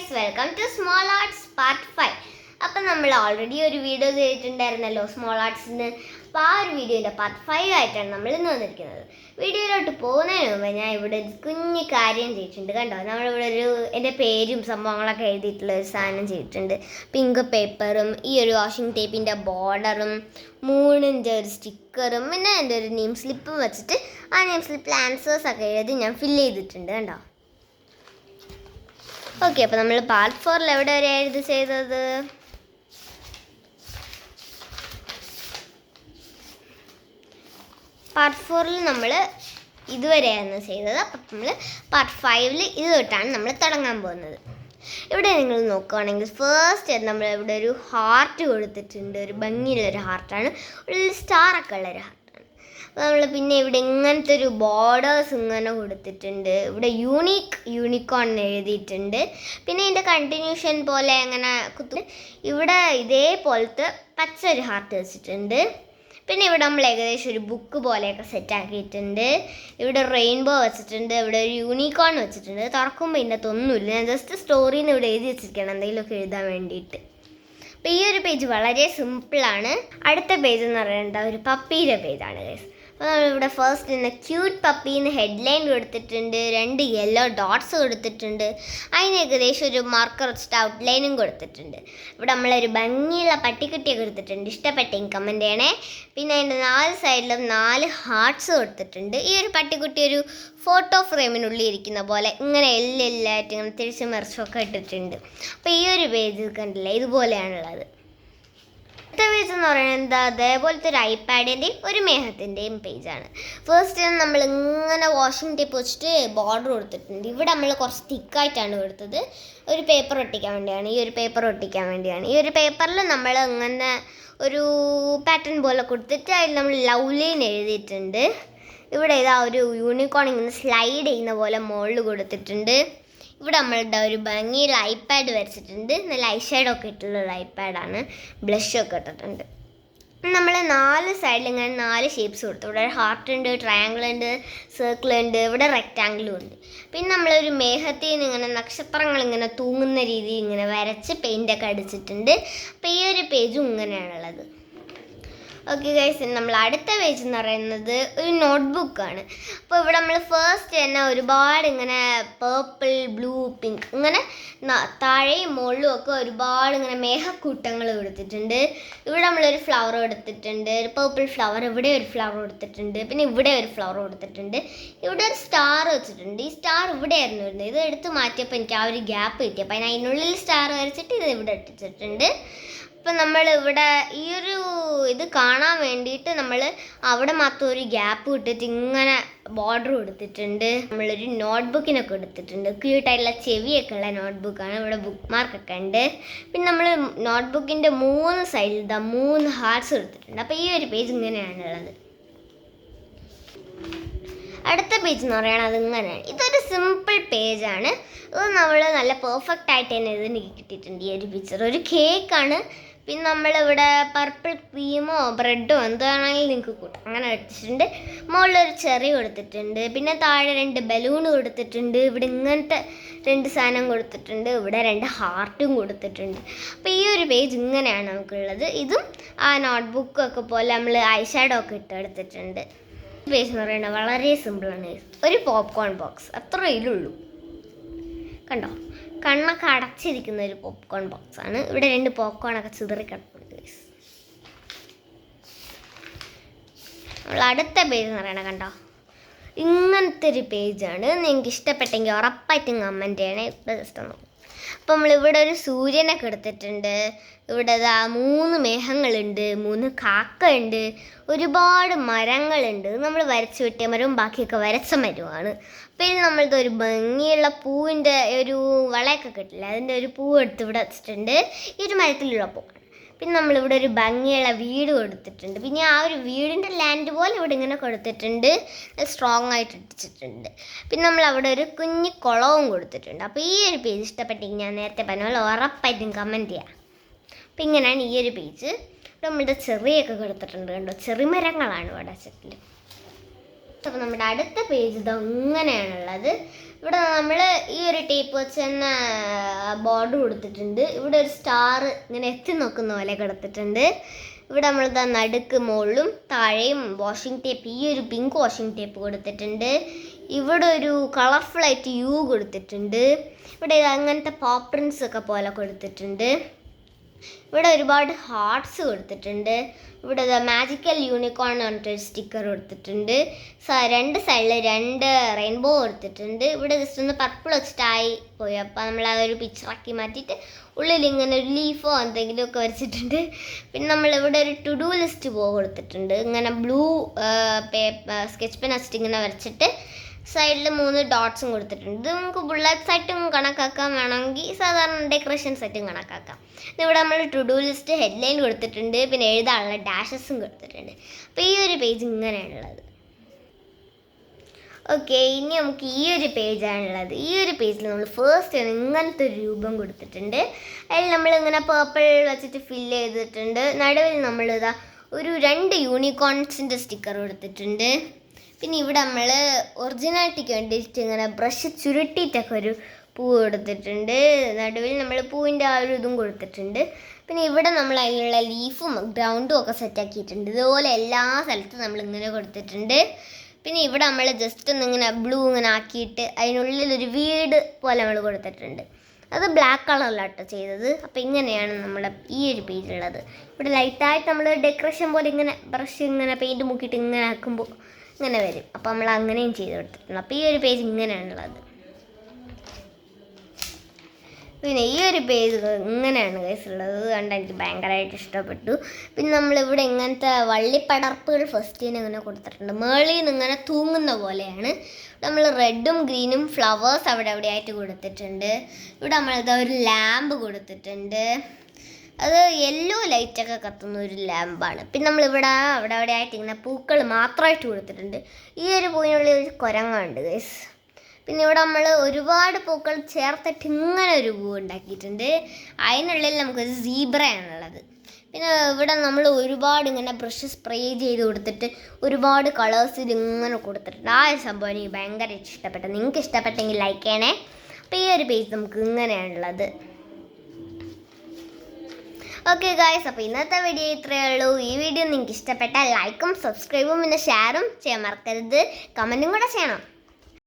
Guys, welcome to small arts part 5. അപ്പം നമ്മൾ already ഒരു വീഡിയോ ചെയ്തിട്ടുണ്ടായിരുന്നല്ലോ സ്മോൾ ആർട്സിന്. അപ്പോൾ ആ ഒരു വീഡിയോയുടെ പാർട്ട് 5 ആയിട്ടാണ് നമ്മൾ ഇന്ന് വന്നിരിക്കുന്നത്. വീഡിയോയിലോട്ട് പോകുന്നതിന് മുമ്പ് ഞാൻ ഇവിടെ ഒരു കുഞ്ഞു കാര്യം ചെയ്തിട്ടുണ്ട്. കണ്ടോ, നമ്മളിവിടെ എൻ്റെ പേരും സംഭവങ്ങളൊക്കെ എഴുതിയിട്ടുള്ള ഒരു സാധനം ചെയ്തിട്ടുണ്ട്. പിങ്ക് പേപ്പറും ഈ ഒരു വാഷിംഗ് ടേപ്പിൻ്റെ ബോർഡറും 3 ഇഞ്ച് ഒരു സ്റ്റിക്കറും പിന്നെ എൻ്റെ ഒരു നെയിം സ്ലിപ്പും വെച്ചിട്ട് ആ നെയിം സ്ലിപ്പിൽ ആൻസേഴ്സൊക്കെ എഴുതി ഞാൻ ഫില്ല് ചെയ്തിട്ടുണ്ട്. കണ്ടോ. ഓക്കെ, അപ്പോൾ നമ്മൾ പാർട്ട് 4 എവിടെ വരെയാണ് ഇത് ചെയ്തത്? പാർട്ട് 4 നമ്മൾ ഇതുവരെയാണ് ചെയ്തത്. അപ്പം നമ്മൾ പാർട്ട് 5 ഇത് തൊട്ടാണ് നമ്മൾ തുടങ്ങാൻ പോകുന്നത്. ഇവിടെ നിങ്ങൾ നോക്കുകയാണെങ്കിൽ ഫസ്റ്റ് നമ്മൾ ഇവിടെ ഒരു ഹാർട്ട് കൊടുത്തിട്ടുണ്ട്. ഒരു ഭംഗിയുള്ളൊരു ഹാർട്ടാണ്, ഒരു സ്റ്റാറൊക്കെ ഉള്ളൊരു ഹാർട്ടാണ്. നമ്മൾ പിന്നെ ഇവിടെ ഇങ്ങനത്തെ ഒരു ബോർഡേഴ്സ് ഇങ്ങനെ കൊടുത്തിട്ടുണ്ട്. ഇവിടെ യൂണിക്കോൺ എഴുതിയിട്ടുണ്ട്. പിന്നെ ഇതിൻ്റെ കണ്ടിന്യൂഷൻ പോലെ അങ്ങനെ ഇവിടെ ഇതേപോലത്തെ പച്ച ഒരു ഹാർട്ട് വെച്ചിട്ടുണ്ട്. പിന്നെ ഇവിടെ നമ്മൾ ഏകദേശം ഒരു ബുക്ക് പോലെയൊക്കെ സെറ്റാക്കിയിട്ടുണ്ട്. ഇവിടെ റെയിൻബോ വെച്ചിട്ടുണ്ട്. ഇവിടെ ഒരു യൂണിക്കോൺ വെച്ചിട്ടുണ്ട്. തുറക്കുമ്പോൾ ഇതിൻ്റെ ഒന്നുമില്ല. ഞാൻ ജസ്റ്റ് സ്റ്റോറിന്ന് ഇവിടെ എഴുതി വെച്ചിരിക്കണം എന്തെങ്കിലുമൊക്കെ എഴുതാൻ വേണ്ടിയിട്ട്. അപ്പോൾ ഈ ഒരു പേജ് വളരെ സിമ്പിളാണ്. അടുത്ത പേജ് എന്ന് പറയുന്നത് ഒരു പപ്പിയുടെ പേജാണ് ഗൈസ്. അപ്പോൾ നമ്മളിവിടെ ഫസ്റ്റ് തന്നെ ക്യൂട്ട് പപ്പീന്ന് ഹെഡ്ലൈൻ കൊടുത്തിട്ടുണ്ട്. 2 യെല്ലോ ഡോട്ട്സ് കൊടുത്തിട്ടുണ്ട്. അതിന് ഏകദേശം ഒരു മാർക്കർ വെച്ചിട്ട് ഔട്ട്ലൈനും കൊടുത്തിട്ടുണ്ട്. ഇവിടെ നമ്മളൊരു ഭംഗിയുള്ള പട്ടിക്കുട്ടിയൊക്കെ കൊടുത്തിട്ടുണ്ട്. ഇഷ്ടപ്പെട്ടെങ്കിൽ കമൻറ്റ് ചെയ്യണേ. പിന്നെ അതിൻ്റെ 4 സൈഡിലും 4 ഹാർട്ട്സ് കൊടുത്തിട്ടുണ്ട്. ഈ ഒരു പട്ടിക്കുട്ടി ഒരു ഫോട്ടോ ഫ്രെയിമിനുള്ളിൽ ഇരിക്കുന്ന പോലെ ഇങ്ങനെ എല്ലായിട്ട് ഇങ്ങനെ തിരിച്ച് മറിച്ചൊക്കെ ഇട്ടിട്ടുണ്ട്. അപ്പോൾ ഈ ഒരു പേജ് കണ്ടില്ലേ, ഇതുപോലെയാണുള്ളത്. അടുത്ത പേജ് എന്ന് പറയുന്നത് അതേപോലത്തെ ഒരു ഐപാഡിൻ്റെയും ഒരു മേഘത്തിൻ്റെയും പേജാണ്. ഫസ്റ്റ് നമ്മൾ ഇങ്ങനെ വാഷിംഗ് ടേപ്പ് വെച്ചിട്ട് ബോർഡർ കൊടുത്തിട്ടുണ്ട്. ഇവിടെ നമ്മൾ കുറച്ച് തിക്കായിട്ടാണ് കൊടുത്തത്. ഒരു പേപ്പർ ഒട്ടിക്കാൻ വേണ്ടിയാണ്. ഈ ഒരു പേപ്പറിൽ നമ്മൾ ഇങ്ങനെ ഒരു പാറ്റേൺ പോലെ കൊടുത്തിട്ട് അതിൽ നമ്മൾ ലവ് ലൈൻ എഴുതിയിട്ടുണ്ട്. ഇവിടെ ഇതാ ഒരു യൂണിക്കോൺ ഇങ്ങനെ സ്ലൈഡ് ചെയ്യുന്ന പോലെ മുകളിൽ കൊടുത്തിട്ടുണ്ട്. ഇവിടെ നമ്മളുടെ ഒരു ഭംഗിയിൽ ഐപാഡ് വരച്ചിട്ടുണ്ട്. നല്ല ഐഷാഡൊക്കെ ഇട്ടുള്ള ഐപാഡാണ്. ബ്ലഷൊക്കെ ഇട്ടിട്ടുണ്ട്. നമ്മൾ 4 സൈഡിൽ ഇങ്ങനെ 4 ഷേപ്സ് കൊടുത്തു. ഇവിടെ ഹാർട്ട് ഉണ്ട്, ട്രയാങ്കിൾ ഉണ്ട്, സർക്കിൾ ഉണ്ട്, ഇവിടെ റെക്റ്റാങ്കിളും ഉണ്ട്. പിന്നെ നമ്മളൊരു മേഘത്തിൽ നിന്ന് ഇങ്ങനെ നക്ഷത്രങ്ങൾ ഇങ്ങനെ തൂങ്ങുന്ന രീതിയിൽ ഇങ്ങനെ വരച്ച് പെയിൻ്റൊക്കെ അടിച്ചിട്ടുണ്ട്. അപ്പോൾ ഈ ഒരു പേജും ഇങ്ങനെയാണുള്ളത്. ഓക്കെ ഗൈസ്, നമ്മൾ അടുത്ത പേജ് എന്ന് പറയുന്നത് ഒരു നോട്ട്ബുക്കാണ്. അപ്പോൾ ഇവിടെ നമ്മൾ ഫസ്റ്റ് തന്നെ ഒരുപാട് ഇങ്ങനെ പേർപ്പിൾ, ബ്ലൂ, പിങ്ക് ഇങ്ങനെ താഴെയും മുകളിലും ഒക്കെ ഒരുപാട് ഇങ്ങനെ മേഘക്കൂട്ടങ്ങൾ കൊടുത്തിട്ടുണ്ട്. ഇവിടെ നമ്മളൊരു ഫ്ലവർ കൊടുത്തിട്ടുണ്ട്, ഒരു പേർപ്പിൾ ഫ്ലവർ. ഇവിടെ ഒരു ഫ്ലവർ കൊടുത്തിട്ടുണ്ട്. പിന്നെ ഇവിടെ ഒരു ഫ്ലവർ കൊടുത്തിട്ടുണ്ട്. ഇവിടെ ഒരു സ്റ്റാർ വെച്ചിട്ടുണ്ട്. ഈ സ്റ്റാർ ഇവിടെ ആയിരുന്നു വരുന്നത്. ഇത് എടുത്ത് മാറ്റിയപ്പോൾ എനിക്ക് ആ ഒരു ഗ്യാപ്പ് കിട്ടിയപ്പോൾ അതിനുള്ളിൽ സ്റ്റാർ വരച്ചിട്ട് ഇത് ഇവിടെ ഇട്ടിട്ടുണ്ട്. അപ്പം നമ്മളിവിടെ ഈ ഒരു ഇത് കാണാൻ വേണ്ടിയിട്ട് നമ്മൾ അവിടെ മാത്രം ഒരു ഗ്യാപ്പ് ഇട്ടിട്ട് ഇങ്ങനെ ബോർഡർ കൊടുത്തിട്ടുണ്ട്. നമ്മളൊരു നോട്ട്ബുക്കിനൊക്കെ എടുത്തിട്ടുണ്ട്. ക്യൂട്ടായിട്ടുള്ള ചെവിയൊക്കെ ഉള്ള നോട്ട്ബുക്കാണ്. ഇവിടെ ബുക്ക് മാർക്കൊക്കെ ഉണ്ട്. പിന്നെ നമ്മൾ നോട്ട്ബുക്കിൻ്റെ 3 സൈഡിൽ 3 ഹാർട്ട്സ് എടുത്തിട്ടുണ്ട്. അപ്പോൾ ഈ ഒരു പേജ് ഇങ്ങനെയാണുള്ളത്. അടുത്ത പേജ് എന്ന് പറയുന്നത് ഇങ്ങനെയാണ്. ഇതൊരു സിമ്പിൾ പേജാണ്. ഇത് നമ്മൾ നല്ല പെർഫെക്റ്റ് ആയിട്ട് തന്നെ ഇതിന് കിട്ടിയിട്ടുണ്ട്. ഈ ഒരു പിക്ചർ ഒരു കേക്കാണ്. പിന്നെ നമ്മളിവിടെ പർപ്പിൾ ക്രീമോ ബ്രെഡോ എന്താണെങ്കിലും നിങ്ങൾക്ക് കൂട്ടാം. അങ്ങനെ വെച്ചിട്ടുണ്ട്. മുകളിലൊരു ചെറി കൊടുത്തിട്ടുണ്ട്. പിന്നെ താഴെ 2 ബലൂൺ കൊടുത്തിട്ടുണ്ട്. ഇവിടെ ഇങ്ങനത്തെ 2 സാധനം കൊടുത്തിട്ടുണ്ട്. ഇവിടെ 2 ഹാർട്ടും കൊടുത്തിട്ടുണ്ട്. അപ്പോൾ ഈ ഒരു പേജ് ഇങ്ങനെയാണ് നമുക്കുള്ളത്. ഇതും ആ നോട്ട്ബുക്കൊക്കെ പോലെ നമ്മൾ ഐഷാഡോ ഒക്കെ ഇട്ടെടുത്തിട്ടുണ്ട്. പേജ് എന്ന് പറയുന്നത് വളരെ സിമ്പിളാണ്. ഒരു പോപ്കോൺ ബോക്സ് അത്രയിലുള്ളൂ. കണ്ടോ, കണ്ണൊക്കെ അടച്ചിരിക്കുന്ന ഒരു പോപ്കോൺ ബോക്സാണ്. ഇവിടെ 2 പോപ്കോണൊക്കെ ചിതറി കിടപ്പുണ്ട്. നമ്മൾ അടുത്ത പേജ് എന്ന് പറയണത് കണ്ടോ, ഇങ്ങനത്തെ ഒരു പേജാണ്. നിങ്ങൾക്ക് ഇഷ്ടപ്പെട്ടെങ്കിൽ ഉറപ്പായിട്ടും കമൻറ്റ് ചെയ്യണേ. ജസ്റ്റ് ഒന്ന്. അപ്പം നമ്മളിവിടെ ഒരു സൂര്യനൊക്കെ എടുത്തിട്ടുണ്ട്. ഇവിടെ 3 മേഘങ്ങളുണ്ട്, 3 കാക്ക ഉണ്ട്, ഒരുപാട് മരങ്ങളുണ്ട്. നമ്മൾ വരച്ച് വെട്ടിയ മരവും ബാക്കിയൊക്കെ വരച്ച മരവുമാണ്. പിന്നെ നമ്മളിത് ഒരു ഭംഗിയുള്ള പൂവിൻ്റെ ഒരു വളയൊക്കെ കിട്ടില്ല, അതിൻ്റെ ഒരു പൂ എടുത്ത് ഇവിടെ വെച്ചിട്ടുണ്ട്. ഈ ഒരു മരത്തിലുള്ള പൂവാണ്. പിന്നെ നമ്മളിവിടെ ഒരു ഭംഗിയുള്ള വീട് കൊടുത്തിട്ടുണ്ട്. പിന്നെ ആ ഒരു വീടിൻ്റെ ലാൻഡ് പോലെ ഇവിടെ ഇങ്ങനെ കൊടുത്തിട്ടുണ്ട്. സ്ട്രോങ് ആയിട്ട് ഇട്ടിട്ടുണ്ട്. പിന്നെ നമ്മൾ അവിടെ ഒരു കുഞ്ഞു കുളവും കൊടുത്തിട്ടുണ്ട്. അപ്പോൾ ഈ ഒരു പേജ് ഇഷ്ടപ്പെട്ടെങ്കിൽ ഞാൻ നേരത്തെ പറഞ്ഞ പോലെ ഉറപ്പായിട്ടും കമൻറ്റ് ചെയ്യാം. അപ്പോൾ ഇങ്ങനെയാണ് ഈ ഒരു പേജ്. നമ്മളുടെ ചെറിയൊക്കെ കൊടുത്തിട്ടുണ്ട്. കണ്ടോ, ചെറിമരങ്ങളാണ് ഇവിടെ വെച്ചിട്ടുള്ളത്. അപ്പോൾ നമ്മുടെ അടുത്ത പേജ് ഇത് അങ്ങനെയാണുള്ളത്. ഇവിടെ നമ്മൾ ഈ ഒരു ടേപ്പ് വെച്ച് തന്നെ ബോർഡ് കൊടുത്തിട്ടുണ്ട്. ഇവിടെ ഒരു സ്റ്റാർ ഇങ്ങനെ എത്തി നോക്കുന്ന പോലെ കൊടുത്തിട്ടുണ്ട്. ഇവിടെ നമ്മളിതാ നടുക്ക് മുകളിലും താഴെയും വാഷിംഗ് ടേപ്പ്, ഈ ഒരു പിങ്ക് വാഷിംഗ് ടേപ്പ് കൊടുത്തിട്ടുണ്ട്. ഇവിടെ ഒരു കളർഫുള്ളായിട്ട് യു കൊടുത്തിട്ടുണ്ട്. ഇവിടെ അങ്ങനത്തെ പോപ്രിൻസ് ഒക്കെ പോലെ കൊടുത്തിട്ടുണ്ട്. ഇവിടെ ഒരുപാട് ഹാർട്ട്സ് കൊടുത്തിട്ടുണ്ട്. ഇവിടെ മാജിക്കൽ യൂണിക്കോൺ പറഞ്ഞിട്ടൊരു സ്റ്റിക്കർ കൊടുത്തിട്ടുണ്ട്. രണ്ട് സൈഡിൽ 2 റെയിൻബോ കൊടുത്തിട്ടുണ്ട്. ഇവിടെ ജസ്റ്റ് ഒന്ന് പർപ്പിൾ വെച്ചിട്ടായി പോയി. അപ്പോൾ നമ്മൾ അതൊരു പിക്ചറാക്കി മാറ്റിയിട്ട് ഉള്ളിൽ ഇങ്ങനെ ഒരു ലീഫോ എന്തെങ്കിലുമൊക്കെ വരച്ചിട്ടുണ്ട്. പിന്നെ നമ്മളിവിടെ ഒരു ടു ഡു ലിസ്റ്റ് കൊടുത്തിട്ടുണ്ട്. ഇങ്ങനെ ബ്ലൂ സ്കെച്ച് പെൻ വെച്ചിട്ട് ഇങ്ങനെ വരച്ചിട്ട് സൈഡിൽ 3 ഡോട്ട്സും കൊടുത്തിട്ടുണ്ട്. ഇത് നമുക്ക് ബുള്ളറ്റ്സ് ആയിട്ടും കണക്കാക്കാം, വേണമെങ്കിൽ സാധാരണ ഡെക്കറേഷൻസ് ആയിട്ടും കണക്കാക്കാം. ഇവിടെ നമ്മൾ ടു ഡു ലിസ്റ്റ് ഹെഡ്ലൈൻ കൊടുത്തിട്ടുണ്ട്. പിന്നെ എഴുതാനുള്ള ഡാഷസും കൊടുത്തിട്ടുണ്ട്. അപ്പോൾ ഈ ഒരു പേജ് ഇങ്ങനെയാണുള്ളത്. ഓക്കെ, ഇനി നമുക്ക് ഈ ഒരു പേജാണുള്ളത്. ഈ ഒരു പേജിൽ നമ്മൾ ഫസ്റ്റ് ഇങ്ങനത്തെ ഒരു രൂപം കൊടുത്തിട്ടുണ്ട്. അതിൽ നമ്മളിങ്ങനെ പേർപ്പിൾ വെച്ചിട്ട് ഫില്ല് ചെയ്തിട്ടുണ്ട്. നടുവിൽ നമ്മളിതാ ഒരു 2 യൂണിക്കോൺസിൻ്റെ സ്റ്റിക്കർ കൊടുത്തിട്ടുണ്ട്. പിന്നെ ഇവിടെ നമ്മൾ ഒറിജിനാലിറ്റിക്ക് വേണ്ടിയിട്ട് ഇങ്ങനെ ബ്രഷ് ചുരുട്ടിയിട്ടൊക്കെ ഒരു പൂ കൊടുത്തിട്ടുണ്ട്. നടുവിൽ നമ്മൾ പൂവിൻ്റെ ആ ഒരു ഇതും കൊടുത്തിട്ടുണ്ട്. പിന്നെ ഇവിടെ നമ്മൾ അതിലുള്ള ലീഫും ഗ്രൗണ്ടും ഒക്കെ സെറ്റാക്കിയിട്ടുണ്ട്. ഇതുപോലെ എല്ലാ സ്ഥലത്തും നമ്മൾ ഇങ്ങനെ കൊടുത്തിട്ടുണ്ട്. പിന്നെ ഇവിടെ നമ്മൾ ജസ്റ്റ് ഒന്നിങ്ങനെ ബ്ലൂ ഇങ്ങനെ ആക്കിയിട്ട് അതിനുള്ളിലൊരു വീട് പോലെ നമ്മൾ കൊടുത്തിട്ടുണ്ട്. അത് ബ്ലാക്ക് കളറിലാട്ടോ ചെയ്തത്. അപ്പോൾ ഇങ്ങനെയാണ് നമ്മുടെ ഈ ഒരു പേജുള്ളത്. ഇവിടെ ലൈറ്റായിട്ട് നമ്മൾ ഡെക്കറേഷൻ പോലെ ഇങ്ങനെ ബ്രഷ് ഇങ്ങനെ പെയിൻറ്റ് മുക്കിയിട്ട് ഇങ്ങനെ ആക്കുമ്പോൾ ഇങ്ങനെ വരും. അപ്പോൾ നമ്മൾ അങ്ങനെയും ചെയ്ത് കൊടുത്തിട്ടുണ്ട്. അപ്പോൾ ഈ ഒരു പേജ് ഇങ്ങനെയാണുള്ളത്. പിന്നെ ഈ ഒരു പേജ് ഇങ്ങനെയാണ് ഗൈസ് ഉള്ളത്. കണ്ട് എനിക്ക് ഭയങ്കരമായിട്ട് ഇഷ്ടപ്പെട്ടു. പിന്നെ നമ്മളിവിടെ ഇങ്ങനത്തെ വള്ളിപ്പടർപ്പുകൾ ഫസ്റ്റിന് ഇങ്ങനെ കൊടുത്തിട്ടുണ്ട്. മേളിൽ നിന്ന് ഇങ്ങനെ തൂങ്ങുന്ന പോലെയാണ്. നമ്മൾ റെഡും ഗ്രീനും ഫ്ലവേഴ്സ് അവിടെ ആയിട്ട് കൊടുത്തിട്ടുണ്ട്. ഇവിടെ നമ്മളിതാ ഒരു ലാമ്പ് കൊടുത്തിട്ടുണ്ട്. അത് യെല്ലോ ലൈറ്റൊക്കെ കത്തുന്ന ഒരു ലാമ്പാണ്. പിന്നെ നമ്മളിവിടെ അവിടെ ആയിട്ട് ഇങ്ങനെ പൂക്കൾ മാത്രമായിട്ട് കൊടുത്തിട്ടുണ്ട്. ഈ ഒരു പൂവിനുള്ളിൽ ഒരു കുരങ്ങുണ്ട് ഗൈസ്. പിന്നെ ഇവിടെ നമ്മൾ ഒരുപാട് പൂക്കൾ ചേർത്തിട്ട് ഇങ്ങനെ ഒരു പൂ ഉണ്ടാക്കിയിട്ടുണ്ട്. അതിനുള്ളിൽ നമുക്കൊരു സീബ്രയാണുള്ളത്. പിന്നെ ഇവിടെ നമ്മൾ ഒരുപാട് ഇങ്ങനെ ബ്രഷ് സ്പ്രേ ചെയ്ത് കൊടുത്തിട്ട് ഒരുപാട് കളേഴ്സിൽ ഇങ്ങനെ കൊടുത്തിട്ടുണ്ട്. ആ ഒരു സംഭവം എനിക്ക് ഭയങ്കര ഇഷ്ടപ്പെട്ടു. നിങ്ങൾക്ക് ഇഷ്ടപ്പെട്ടെങ്കിൽ ലൈക്ക് ചെയ്യണേ. അപ്പോൾ ഈ ഒരു പേജ് നമുക്ക് ഇങ്ങനെയാണുള്ളത്. ഓക്കെ ഗായ്സ്, അപ്പോൾ ഇന്നത്തെ വീഡിയോ ഇത്രയേ ഉള്ളൂ. ഈ വീഡിയോ നിങ്ങൾക്ക് ഇഷ്ടപ്പെട്ടാൽ ലൈക്കും സബ്സ്ക്രൈബും പിന്നെ ഷെയറും ചെയ്യാൻ മറക്കരുത്. കമൻറ്റും കൂടെ ചെയ്യണം.